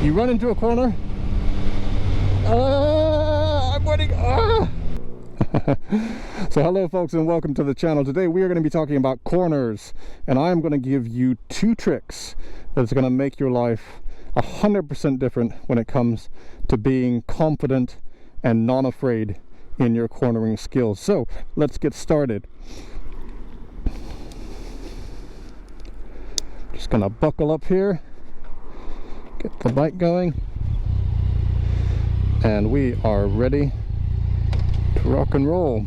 You run into a corner. I'm waiting. So hello folks, and welcome to the channel. Today we are going to be talking about corners, and I'm going to give you 2 tricks that's going to make your life 100% different when it comes to being confident and non-afraid in your cornering skills. So let's get started. Just gonna buckle up here, get the bike going, and we are ready to rock and roll.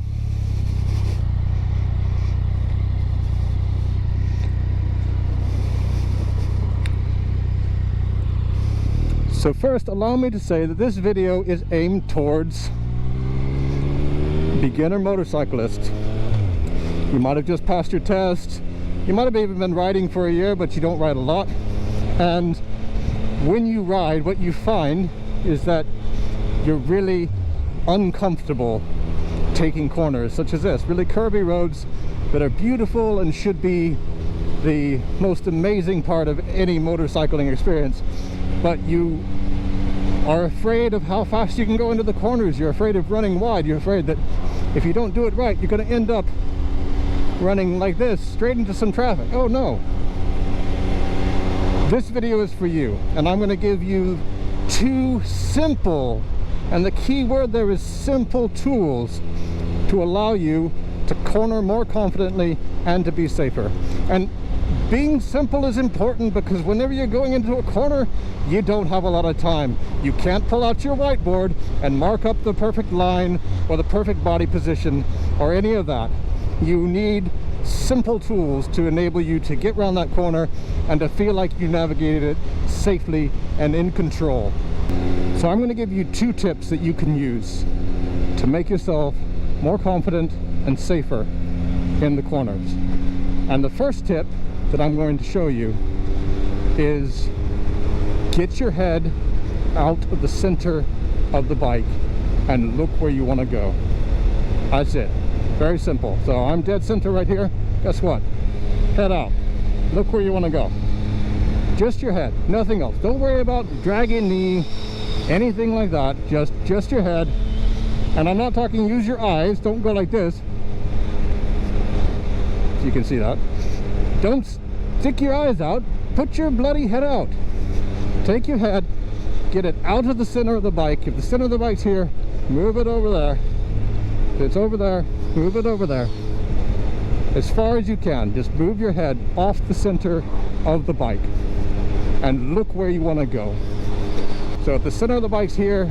So first, allow me to say that this video is aimed towards beginner motorcyclists. You might have just passed your test, you might have even been riding for a year, but you don't ride a lot, and when you ride, what you find is that you're really uncomfortable taking corners such as this, really curvy roads that are beautiful and should be the most amazing part of any motorcycling experience, but you are afraid of how fast you can go into the corners. You're afraid of running wide. You're afraid that if you don't do it right, you're going to end up running like this straight into some traffic. Oh no. This video is for you, and I'm going to give you 2 simple, and the key word there is simple, tools to allow you to corner more confidently and to be safer. And being simple is important because whenever you're going into a corner, you don't have a lot of time. You can't pull out your whiteboard and mark up the perfect line or the perfect body position or any of that. You need simple tools to enable you to get around that corner and to feel like you navigated it safely and in control. So I'm going to give you 2 tips that you can use to make yourself more confident and safer in the corners. And the first tip that I'm going to show you is get your head out of the center of the bike and look where you want to go. That's it. Very simple. So I'm dead center right here. Guess what? Head out. Look where you want to go. Just your head, nothing else. Don't worry about dragging knee, anything like that. Just your head. And I'm not talking use your eyes. Don't go like this. So you can see that. Don't stick your eyes out. Put your bloody head out. Take your head, get it out of the center of the bike. If the center of the bike's here, move it over there. If it's over there, move it over there. As far as you can, just move your head off the center of the bike and look where you want to go. So if the center of the bike's here,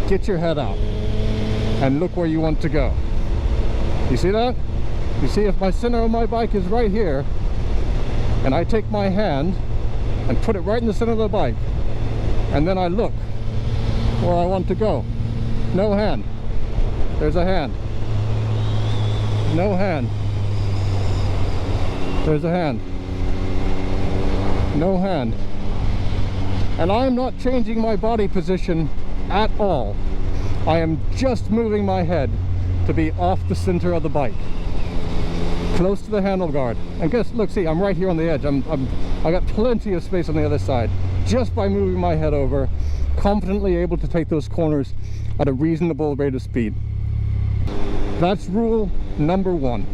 get your head out and look where you want to go. You see that? You see, if my center of my bike is right here and I take my hand and put it right in the center of the bike and then I look where I want to go, no hand. There's a hand. No hand. There's a hand. No hand. And I'm not changing my body position at all. I am just moving my head to be off the center of the bike, close to the handlebar. And guess, look, see, I'm right here on the edge. I got plenty of space on the other side. Just by moving my head over, confidently able to take those corners at a reasonable rate of speed. That's rule number 1.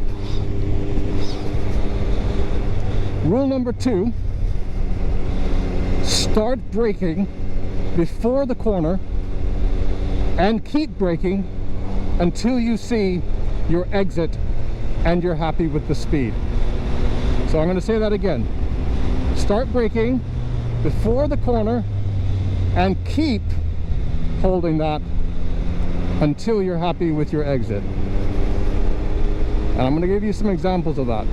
Rule number 2, start braking before the corner and keep braking until you see your exit and you're happy with the speed. So I'm going to say that again. Start braking before the corner and keep holding that until you're happy with your exit. And I'm going to give you some examples of that.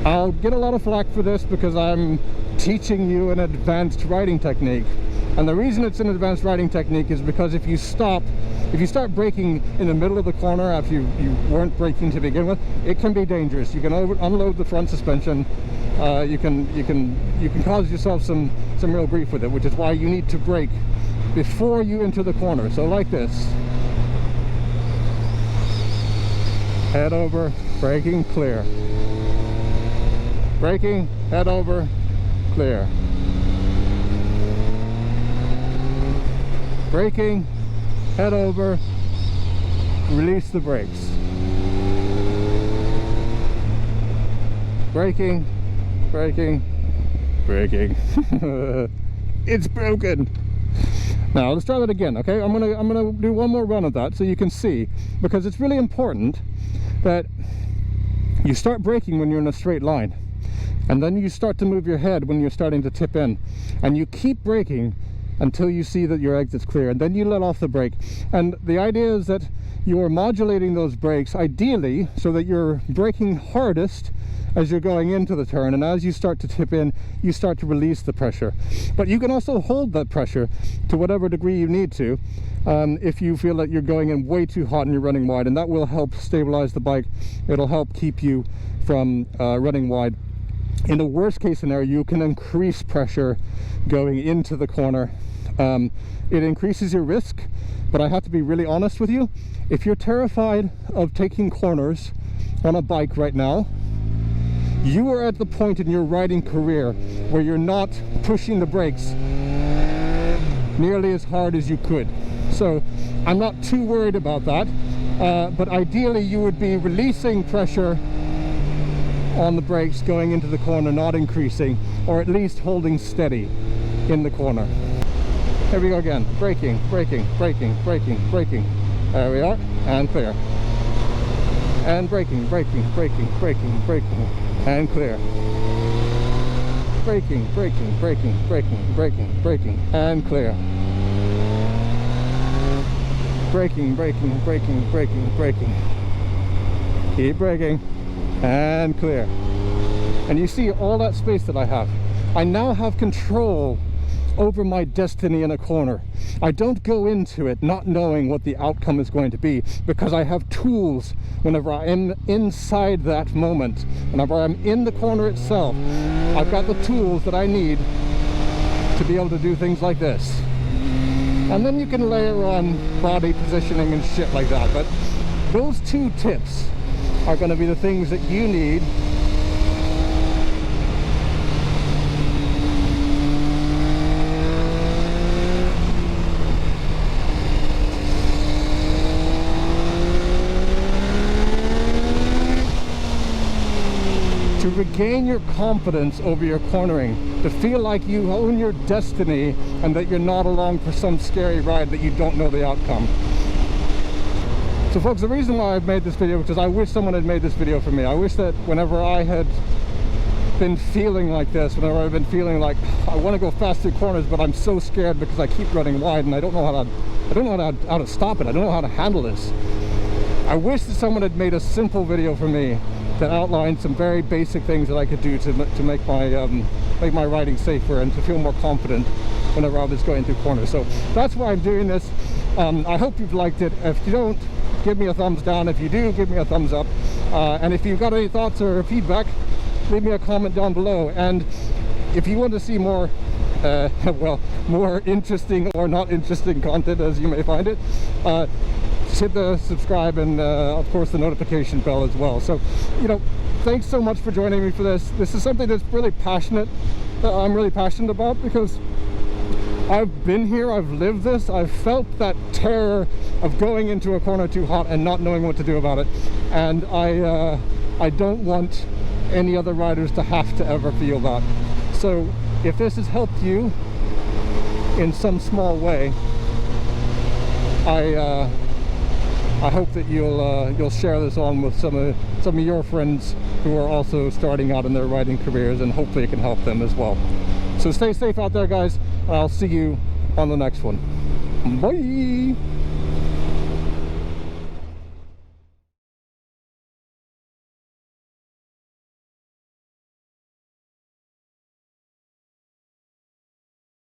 I'll get a lot of flack for this because I'm teaching you an advanced riding technique. And the reason it's an advanced riding technique is because if you stop If you start braking in the middle of the corner after you weren't braking to begin with, it can be dangerous. You can unload the front suspension. You can cause yourself some real grief with it, which is why you need to brake before you enter the corner. So like this. Head over, braking, clear. Braking, head over, clear. Braking, head over, release the brakes. Braking, braking, braking. It's broken. Now let's try that again, okay? I'm gonna do one more run of that so you can see, because it's really important that you start braking when you're in a straight line, and then you start to move your head when you're starting to tip in, and you keep braking until you see that your exit's clear, and then you let off the brake. And the idea is that you're modulating those brakes ideally so that you're braking hardest as you're going into the turn, and as you start to tip in, you start to release the pressure. But you can also hold that pressure to whatever degree you need to, if you feel that you're going in way too hot and you're running wide, and that will help stabilize the bike. It'll help keep you from running wide. In the worst case scenario, you can increase pressure going into the corner. It increases your risk, but I have to be really honest with you. If you're terrified of taking corners on a bike right now, you are at the point in your riding career where you're not pushing the brakes nearly as hard as you could. So I'm not too worried about that, but ideally you would be releasing pressure on the brakes going into the corner, not increasing, or at least holding steady in the corner. Here we go again. Braking, braking, braking, braking, braking. There we are, and clear. And braking, braking, braking, braking, braking, and clear. Braking, braking, braking, braking, braking, braking, and clear. Braking, braking, braking, braking, braking. Keep braking, and clear. And you see all that space that I have. I now have control over my destiny in a corner. I don't go into it not knowing what the outcome is going to be, because I have tools whenever I am inside that moment. Whenever I'm in the corner itself, I've got the tools that I need to be able to do things like this. And then you can layer on body positioning and shit like that, but those two tips are going to be the things that you need to regain your confidence over your cornering, to feel like you own your destiny and that you're not along for some scary ride that you don't know the outcome. So folks, the reason why I've made this video is because I wish someone had made this video for me. I wish that whenever I had been feeling like this, whenever I've been feeling like I want to go fast through corners, but I'm so scared because I keep running wide and I don't know how to stop it. I don't know how to handle this. I wish that someone had made a simple video for me that outlined some very basic things that I could do to make my riding safer and to feel more confident whenever I was going through corners. So that's why I'm doing this. I hope you've liked it. If you don't, give me a thumbs down. If you do, give me a thumbs up. And if you've got any thoughts or feedback, leave me a comment down below. And if you want to see more well, more interesting or not interesting content, as you may find it, hit the subscribe and of course the notification bell as well. So, you know, thanks so much for joining me for this. This is something that's really passionate, I'm really passionate about, because I've been here, I've lived this, I've felt that terror of going into a corner too hot and not knowing what to do about it, and I don't want any other riders to have to ever feel that. So if this has helped you in some small way, I hope that you'll share this on with some of your friends who are also starting out in their riding careers, and hopefully it can help them as well. So stay safe out there, guys. I'll see you on the next one. Bye.